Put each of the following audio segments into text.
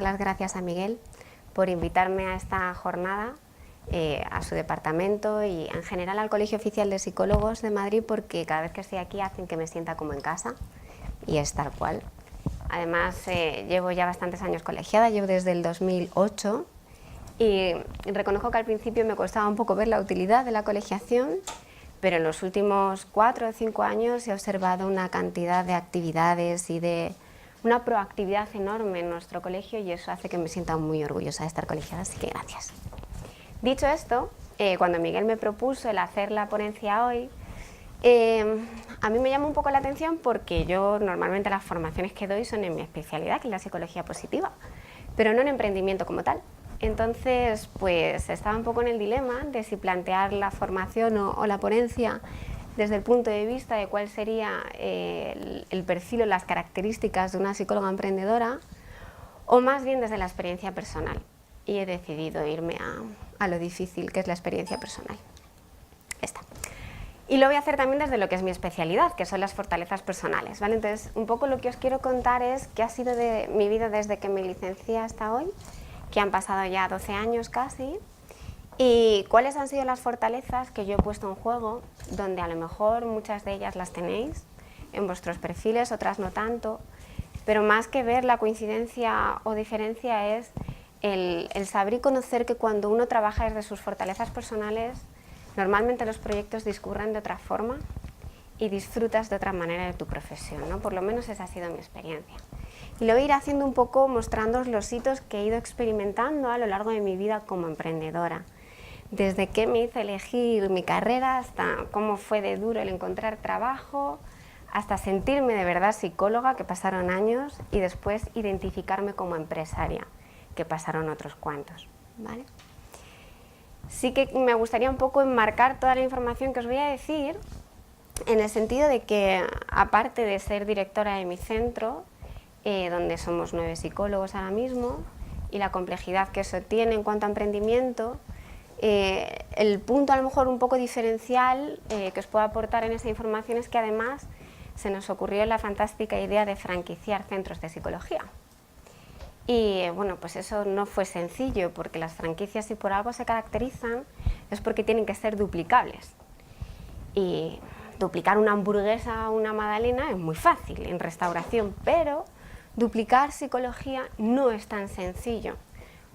las gracias a Miguel por invitarme a esta jornada, a su departamento y en general al Colegio Oficial de Psicólogos de Madrid, porque cada vez que estoy aquí hacen que me sienta como en casa, y es tal cual. Además, llevo ya bastantes años colegiada, llevo desde el 2008, y reconozco que al principio me costaba un poco ver la utilidad de la colegiación, pero en los últimos 4 o 5 años he observado una cantidad de actividades y de una proactividad enorme en nuestro colegio, y eso hace que me sienta muy orgullosa de estar colegiada, así que gracias. Dicho esto, cuando Miguel me propuso el hacer la ponencia hoy, a mí me llama un poco la atención porque yo normalmente las formaciones que doy son en mi especialidad, que es la psicología positiva, pero no en emprendimiento como tal. Entonces, pues estaba un poco en el dilema de si plantear la formación o la ponencia desde el punto de vista de cuál sería el perfil o las características de una psicóloga emprendedora, o más bien desde la experiencia personal. Y he decidido irme a lo difícil que es la experiencia personal. Esta. Y lo voy a hacer también desde lo que es mi especialidad, que son las fortalezas personales, ¿vale? Entonces, un poco lo que os quiero contar es qué ha sido de mi vida desde que me licencié hasta hoy, que han pasado ya 12 años casi, y cuáles han sido las fortalezas que yo he puesto en juego, donde a lo mejor muchas de ellas las tenéis en vuestros perfiles, otras no tanto, pero más que ver la coincidencia o diferencia es el saber y conocer que cuando uno trabaja desde sus fortalezas personales, normalmente los proyectos discurren de otra forma y disfrutas de otra manera de tu profesión, ¿no? Por lo menos esa ha sido mi experiencia. Y lo voy a ir haciendo un poco mostrándoos los hitos que he ido experimentando a lo largo de mi vida como emprendedora. Desde que me hice elegir mi carrera hasta cómo fue de duro el encontrar trabajo, hasta sentirme de verdad psicóloga, que pasaron años, y después identificarme como empresaria, que pasaron otros cuantos, ¿vale? Sí que me gustaría un poco enmarcar toda la información que os voy a decir en el sentido de que, aparte de ser directora de mi centro, donde somos 9 psicólogos ahora mismo, y la complejidad que eso tiene en cuanto a emprendimiento, el punto a lo mejor un poco diferencial que os puedo aportar en esa información es que además se nos ocurrió la fantástica idea de franquiciar centros de psicología. Y bueno, pues eso no fue sencillo, porque las franquicias, si por algo se caracterizan, es porque tienen que ser duplicables. Y duplicar una hamburguesa o una magdalena es muy fácil en restauración, pero duplicar psicología no es tan sencillo,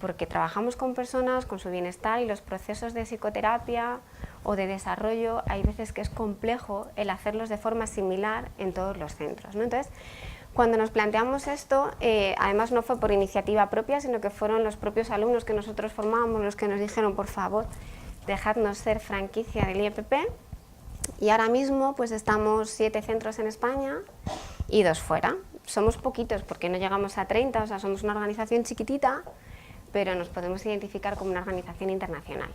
porque trabajamos con personas, con su bienestar, y los procesos de psicoterapia o de desarrollo hay veces que es complejo el hacerlos de forma similar en todos los centros, ¿no? Entonces, cuando nos planteamos esto, además no fue por iniciativa propia, sino que fueron los propios alumnos que nosotros formábamos los que nos dijeron, por favor, dejadnos ser franquicia del IEPP, y ahora mismo pues estamos 7 centros en España y 2 fuera. Somos poquitos porque no llegamos a 30, o sea, somos una organización chiquitita, pero nos podemos identificar como una organización internacional.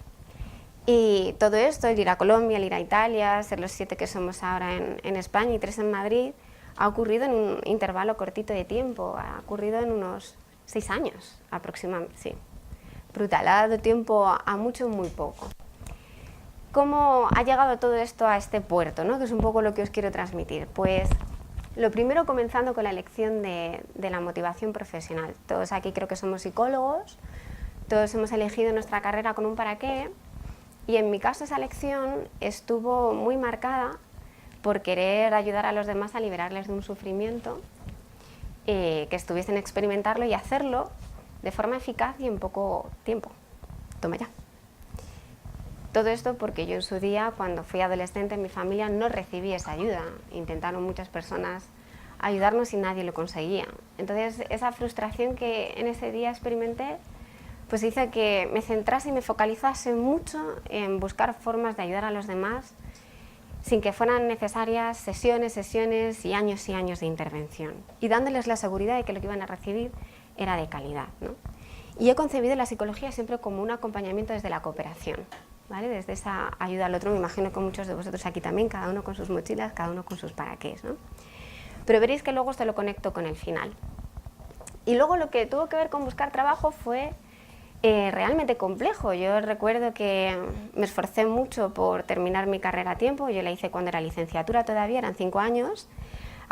Y todo esto, el ir a Colombia, el ir a Italia, ser los 7 que somos ahora en España y 3 en Madrid, ha ocurrido en un intervalo cortito de tiempo, ha ocurrido en unos 6 años aproximadamente, sí. Brutal, ha dado tiempo a mucho, muy poco. ¿Cómo ha llegado todo esto a este puerto, ¿no? Que es un poco lo que os quiero transmitir. Pues lo primero, comenzando con la elección de la motivación profesional. Todos aquí creo que somos psicólogos, todos hemos elegido nuestra carrera con un para qué, y en mi caso esa elección estuvo muy marcada por querer ayudar a los demás a liberarles de un sufrimiento, que estuviesen a experimentarlo y hacerlo de forma eficaz y en poco tiempo. Toma ya. Todo esto porque yo en su día, cuando fui adolescente en mi familia, no recibí esa ayuda. Intentaron muchas personas ayudarnos y nadie lo conseguía. Entonces, esa frustración que en ese día experimenté, pues hizo que me centrase y me focalizase mucho en buscar formas de ayudar a los demás sin que fueran necesarias sesiones y años de intervención, y dándoles la seguridad de que lo que iban a recibir era de calidad, ¿no? Y he concebido la psicología siempre como un acompañamiento desde la cooperación, ¿vale? Desde esa ayuda al otro. Me imagino que muchos de vosotros aquí también, cada uno con sus mochilas, cada uno con sus para qué, ¿no? Pero veréis que luego esto lo conecto con el final. Y luego lo que tuvo que ver con buscar trabajo fue realmente complejo. Yo recuerdo que me esforcé mucho por terminar mi carrera a tiempo. Yo la hice cuando era licenciatura todavía, eran 5 años.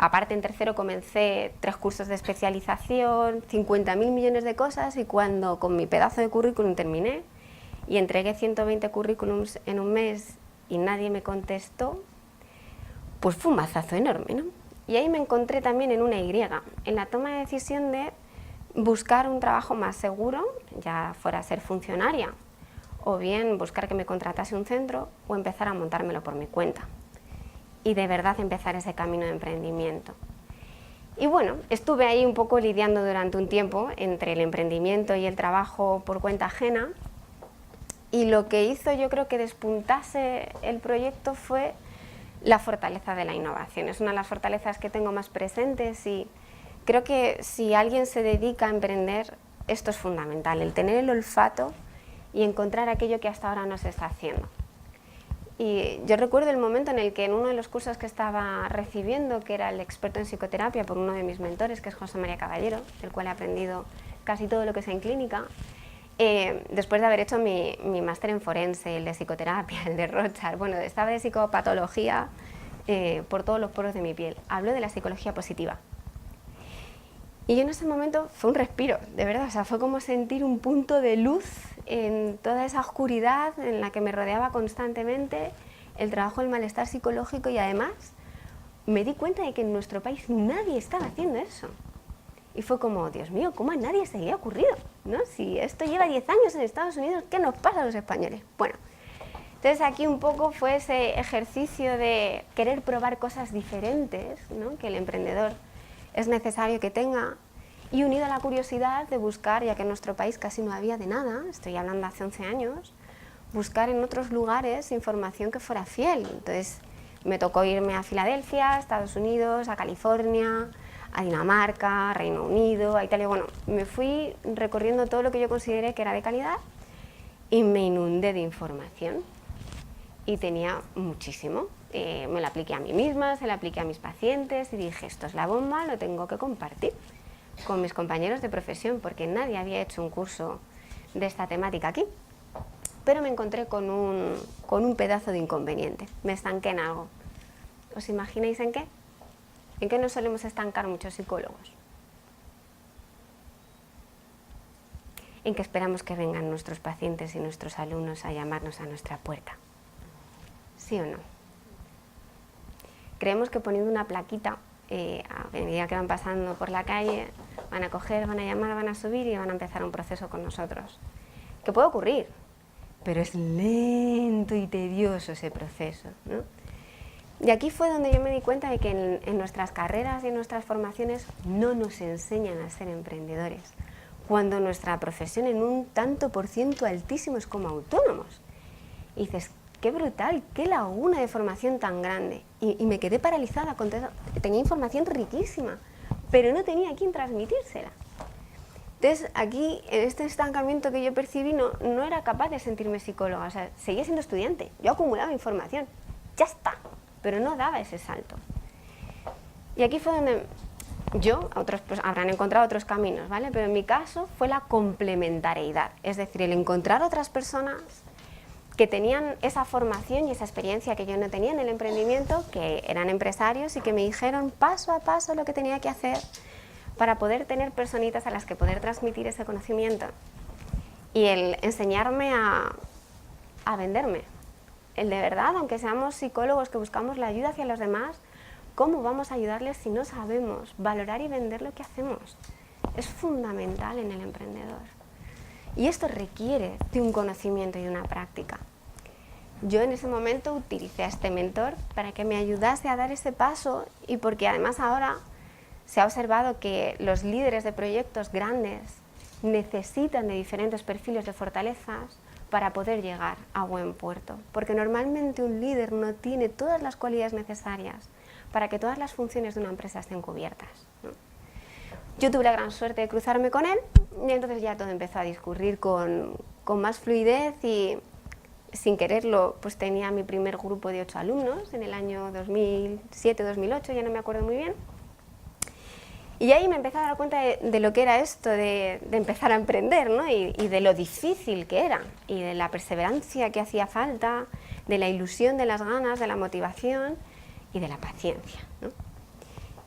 Aparte, en tercero comencé 3 cursos de especialización, 50.000 millones de cosas, y cuando con mi pedazo de currículum terminé y entregué 120 currículums en un mes y nadie me contestó, pues fue un mazazo enorme, ¿no? Y ahí me encontré también en una Y, en la toma de decisión de buscar un trabajo más seguro, ya fuera a ser funcionaria, o bien buscar que me contratase un centro, o empezar a montármelo por mi cuenta. Y de verdad empezar ese camino de emprendimiento. Y bueno, estuve ahí un poco lidiando durante un tiempo entre el emprendimiento y el trabajo por cuenta ajena, y lo que hizo, yo creo, que despuntase el proyecto fue la fortaleza de la innovación. Es una de las fortalezas que tengo más presentes, y creo que si alguien se dedica a emprender, esto es fundamental, el tener el olfato y encontrar aquello que hasta ahora no se está haciendo. Y yo recuerdo el momento en el que en uno de los cursos que estaba recibiendo, que era el experto en psicoterapia por uno de mis mentores, que es José María Caballero, del cual he aprendido casi todo lo que sé en clínica, después de haber hecho mi máster en forense, el de psicoterapia, el de Rothschild, bueno, estaba de psicopatología por todos los poros de mi piel. Habló de la psicología positiva. Y yo en ese momento fue un respiro, de verdad, o sea, fue como sentir un punto de luz en toda esa oscuridad en la que me rodeaba constantemente, el trabajo del malestar psicológico, y además me di cuenta de que en nuestro país nadie estaba haciendo eso. Y fue como, Dios mío, ¿cómo a nadie se le ha ocurrido? ¿No? Si esto lleva 10 años en Estados Unidos, ¿qué nos pasa a los españoles? Bueno, entonces aquí un poco fue ese ejercicio de querer probar cosas diferentes, ¿no?, que el emprendedor es necesario que tenga, y unido a la curiosidad de buscar, ya que en nuestro país casi no había de nada, estoy hablando hace 11 años, buscar en otros lugares información que fuera fiel. Entonces me tocó irme a Filadelfia, a Estados Unidos, a California, a Dinamarca, a Reino Unido, a Italia. Bueno, me fui recorriendo todo lo que yo consideré que era de calidad y me inundé de información, y tenía muchísimo. Me la apliqué a mí misma, se la apliqué a mis pacientes y dije, esto es la bomba, lo tengo que compartir con mis compañeros de profesión, porque nadie había hecho un curso de esta temática aquí. Pero me encontré con un pedazo de inconveniente, me estanqué en algo. ¿Os imagináis en qué? ¿En qué nos solemos estancar muchos psicólogos? En que esperamos que vengan nuestros pacientes y nuestros alumnos a llamarnos a nuestra puerta. ¿Sí o no? Creemos que poniendo una plaquita, a medida que van pasando por la calle, van a coger, van a llamar, van a subir y van a empezar un proceso con nosotros. Que puede ocurrir, pero es lento y tedioso ese proceso, ¿no? Y aquí fue donde yo me di cuenta de que en nuestras carreras y en nuestras formaciones no nos enseñan a ser emprendedores, cuando nuestra profesión en un tanto por ciento altísimo es como autónomos. Y dices, qué brutal, qué laguna de formación tan grande. Y me quedé paralizada con todo eso. Tenía información riquísima, pero no tenía a quién transmitírsela. Entonces, aquí, en este estancamiento que yo percibí, no era capaz de sentirme psicóloga. O sea, seguía siendo estudiante, yo acumulaba información, ya está, pero no daba ese salto. Y aquí fue donde otros pues, habrán encontrado otros caminos, ¿vale? Pero en mi caso fue la complementariedad, es decir, el encontrar otras personas que tenían esa formación y esa experiencia que yo no tenía en el emprendimiento, que eran empresarios y que me dijeron paso a paso lo que tenía que hacer para poder tener personitas a las que poder transmitir ese conocimiento. Y el enseñarme a venderme. El de verdad, aunque seamos psicólogos que buscamos la ayuda hacia los demás, ¿cómo vamos a ayudarles si no sabemos valorar y vender lo que hacemos? Es fundamental en el emprendedor. Y esto requiere de un conocimiento y de una práctica. Yo en ese momento utilicé a este mentor para que me ayudase a dar ese paso, y porque además ahora se ha observado que los líderes de proyectos grandes necesitan de diferentes perfiles de fortalezas para poder llegar a buen puerto. Porque normalmente un líder no tiene todas las cualidades necesarias para que todas las funciones de una empresa estén cubiertas, ¿no? Yo tuve la gran suerte de cruzarme con él, y entonces ya todo empezó a discurrir con más fluidez, y sin quererlo pues tenía mi primer grupo de 8 alumnos en el año 2007-2008, ya no me acuerdo muy bien. Y ahí me empecé a dar cuenta de lo que era esto de empezar a emprender, ¿no? Y de lo difícil que era, y de la perseverancia que hacía falta, de la ilusión, de las ganas, de la motivación y de la paciencia, ¿no?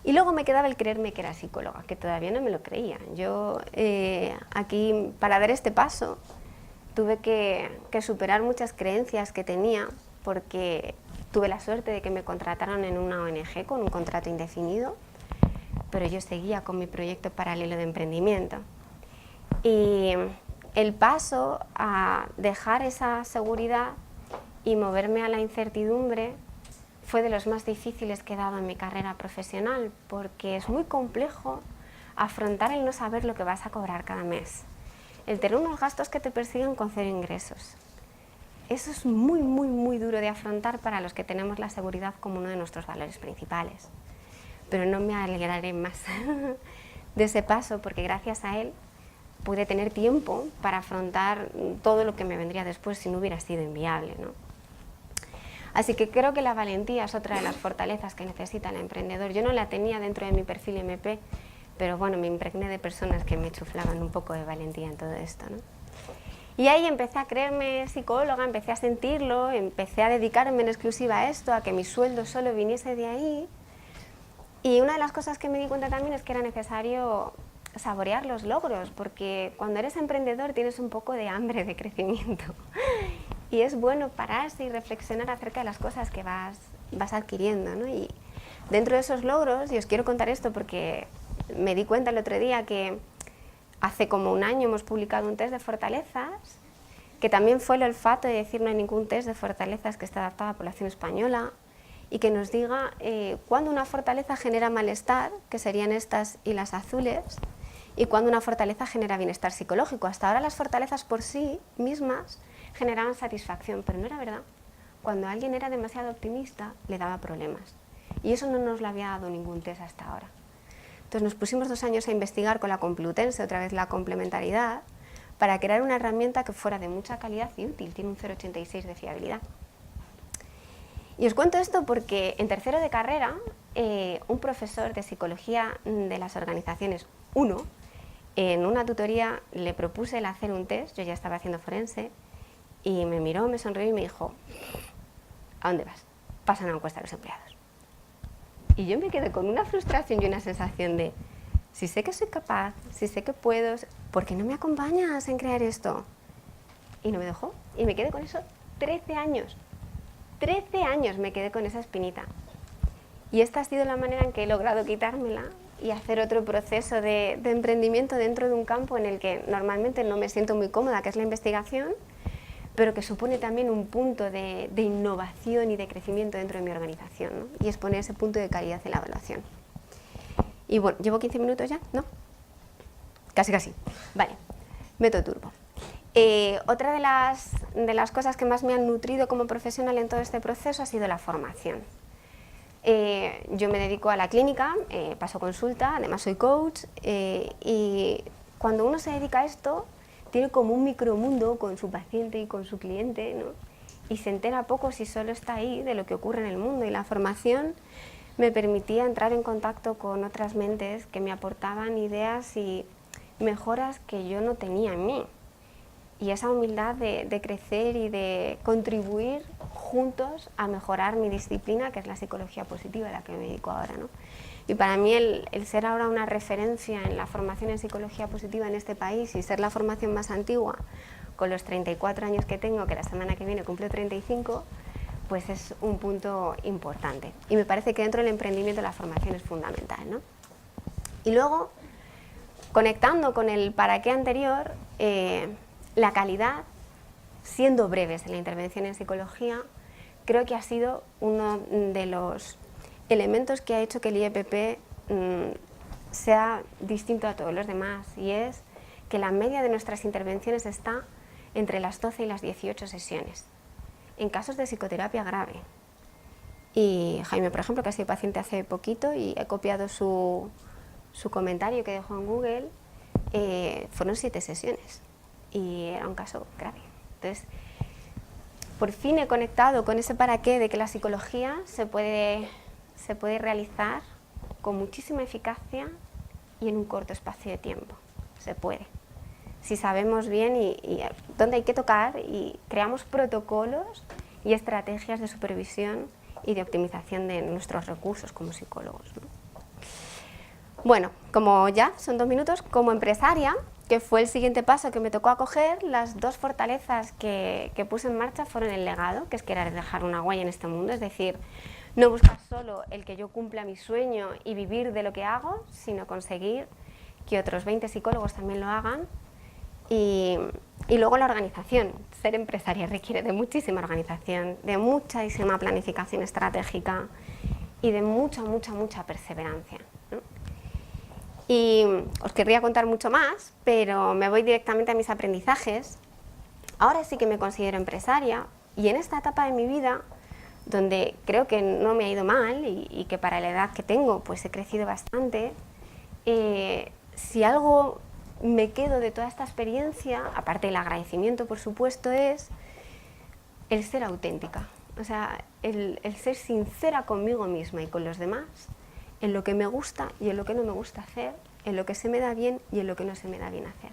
Y luego me quedaba el creerme que era psicóloga, que todavía no me lo creía. Yo aquí, para dar este paso, tuve que superar muchas creencias que tenía, porque tuve la suerte de que me contrataron en una ONG con un contrato indefinido, pero yo seguía con mi proyecto paralelo de emprendimiento. Y el paso a dejar esa seguridad y moverme a la incertidumbre fue de los más difíciles que he dado en mi carrera profesional, porque es muy complejo afrontar el no saber lo que vas a cobrar cada mes, el tener unos gastos que te persiguen con cero ingresos. Eso es muy, muy, muy duro de afrontar para los que tenemos la seguridad como uno de nuestros valores principales. Pero no me alegraré más de ese paso, porque gracias a él pude tener tiempo para afrontar todo lo que me vendría después si no hubiera sido inviable, ¿no? Así que creo que la valentía es otra de las fortalezas que necesita el emprendedor. Yo no la tenía dentro de mi perfil MP, pero bueno, me impregné de personas que me chuflaban un poco de valentía en todo esto, ¿no? Y ahí empecé a creerme psicóloga, empecé a sentirlo, empecé a dedicarme en exclusiva a esto, a que mi sueldo solo viniese de ahí. Y una de las cosas que me di cuenta también es que era necesario saborear los logros, porque cuando eres emprendedor tienes un poco de hambre de crecimiento. Y es bueno pararse y reflexionar acerca de las cosas que vas adquiriendo, ¿no? Y dentro de esos logros, y os quiero contar esto porque me di cuenta el otro día que hace como un año hemos publicado un test de fortalezas, que también fue el olfato de decir no hay ningún test de fortalezas que esté adaptado a la población española, y que nos diga cuándo una fortaleza genera malestar, que serían estas y las azules, y cuándo una fortaleza genera bienestar psicológico. Hasta ahora las fortalezas por sí mismas generaban satisfacción, pero no era verdad. Cuando alguien era demasiado optimista, le daba problemas. Y eso no nos lo había dado ningún test hasta ahora. Entonces nos pusimos 2 años a investigar con la Complutense, otra vez la complementariedad, para crear una herramienta que fuera de mucha calidad y útil. Tiene un 0,86 de fiabilidad. Y os cuento esto porque en tercero de carrera, un profesor de psicología de las organizaciones 1, en una tutoría le propuse el hacer un test, yo ya estaba haciendo forense, y me miró, me sonrió y me dijo, ¿a dónde vas? Pasa una encuesta a los empleados. Y yo me quedé con una frustración y una sensación de, si sé que soy capaz, si sé que puedo, ¿por qué no me acompañas en crear esto? Y no me dejó, y me quedé con eso 13 años. 13 años me quedé con esa espinita. Y esta ha sido la manera en que he logrado quitármela y hacer otro proceso de emprendimiento dentro de un campo en el que normalmente no me siento muy cómoda, que es la investigación, pero que supone también un punto de innovación y de crecimiento dentro de mi organización, ¿no? Y es poner ese punto de calidad en la evaluación. Y bueno, ¿llevo 15 minutos ya? ¿No? Casi, casi. Vale, método turbo. Otra de las cosas que más me han nutrido como profesional en todo este proceso ha sido la formación. Yo me dedico a la clínica, paso consulta, además soy coach, y cuando uno se dedica a esto, tiene como un micromundo con su paciente y con su cliente, ¿no? Y se entera poco, si solo está ahí, de lo que ocurre en el mundo. Y la formación me permitía entrar en contacto con otras mentes que me aportaban ideas y mejoras que yo no tenía en mí. Y esa humildad de crecer y de contribuir juntos a mejorar mi disciplina, que es la psicología positiva, a la que me dedico ahora, ¿no? Y para mí el ser ahora una referencia en la formación en psicología positiva en este país y ser la formación más antigua, con los 34 años que tengo, que la semana que viene cumplo 35, pues es un punto importante. Y me parece que dentro del emprendimiento la formación es fundamental, ¿no? Y luego, conectando con el para qué anterior, la calidad, siendo breves en la intervención en psicología, creo que ha sido uno de los elementos que ha hecho que el IEPP sea distinto a todos los demás, y es que la media de nuestras intervenciones está entre las 12 y las 18 sesiones, en casos de psicoterapia grave. Y Jaime, por ejemplo, que ha sido paciente hace poquito y he copiado su comentario que dejó en Google, fueron 7 sesiones. Y era un caso grave. Entonces, por fin he conectado con ese para qué de que la psicología se puede realizar con muchísima eficacia y en un corto espacio de tiempo. Se puede. Si sabemos bien y dónde hay que tocar y creamos protocolos y estrategias de supervisión y de optimización de nuestros recursos como psicólogos, ¿no? Bueno, como ya son 2 minutos, como empresaria, que fue el siguiente paso que me tocó acoger, las 2 fortalezas que puse en marcha fueron el legado, que es querer dejar una huella en este mundo, es decir, no buscar solo el que yo cumpla mi sueño y vivir de lo que hago, sino conseguir que otros 20 psicólogos también lo hagan. Y luego la organización. Ser empresaria requiere de muchísima organización, de muchísima planificación estratégica y de mucha perseverancia, ¿no? Y os querría contar mucho más, pero me voy directamente a mis aprendizajes. Ahora sí que me considero empresaria y en esta etapa de mi vida, donde creo que no me ha ido mal y que para la edad que tengo pues he crecido bastante, si algo me quedo de toda esta experiencia, aparte del agradecimiento por supuesto, es el ser auténtica, o sea, el ser sincera conmigo misma y con los demás, en lo que me gusta y en lo que no me gusta hacer, en lo que se me da bien y en lo que no se me da bien hacer.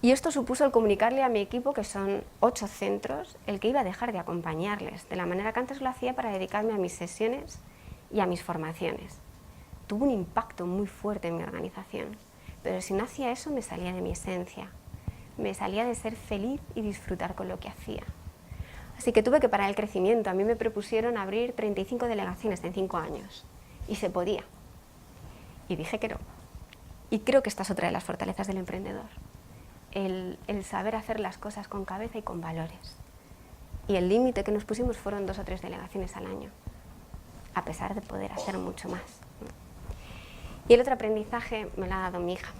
Y esto supuso el comunicarle a mi equipo, que son 8 centros, el que iba a dejar de acompañarles de la manera que antes lo hacía para dedicarme a mis sesiones y a mis formaciones. Tuvo un impacto muy fuerte en mi organización, pero si no hacía eso me salía de mi esencia, me salía de ser feliz y disfrutar con lo que hacía. Así que tuve que parar el crecimiento. A mí me propusieron abrir 35 delegaciones en 5 años y se podía. Y dije que no. Y creo que esta es otra de las fortalezas del emprendedor, el saber hacer las cosas con cabeza y con valores. Y el límite que nos pusimos fueron 2 o 3 delegaciones al año, a pesar de poder hacer mucho más. Y el otro aprendizaje me lo ha dado mi hija,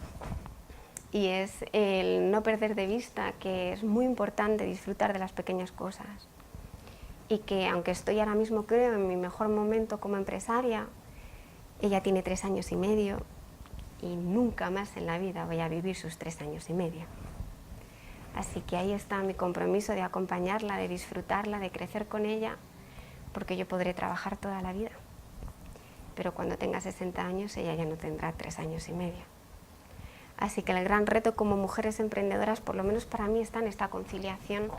y es el no perder de vista que es muy importante disfrutar de las pequeñas cosas, y que aunque estoy ahora mismo, creo, en mi mejor momento como empresaria, ella tiene 3 años y medio y nunca más en la vida voy a vivir sus 3 años y medio. Así que ahí está mi compromiso de acompañarla, de disfrutarla, de crecer con ella, porque yo podré trabajar toda la vida. Pero cuando tenga 60 años, ella ya no tendrá 3 años y medio. Así que el gran reto como mujeres emprendedoras, por lo menos para mí, está en esta conciliación,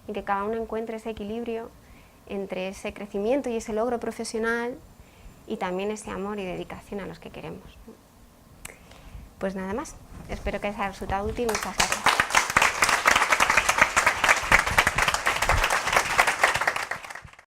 en que cada una encuentre ese equilibrio entre ese crecimiento y ese logro profesional y también ese amor y dedicación a los que queremos. Pues nada más, espero que les haya resultado útil. Muchas gracias.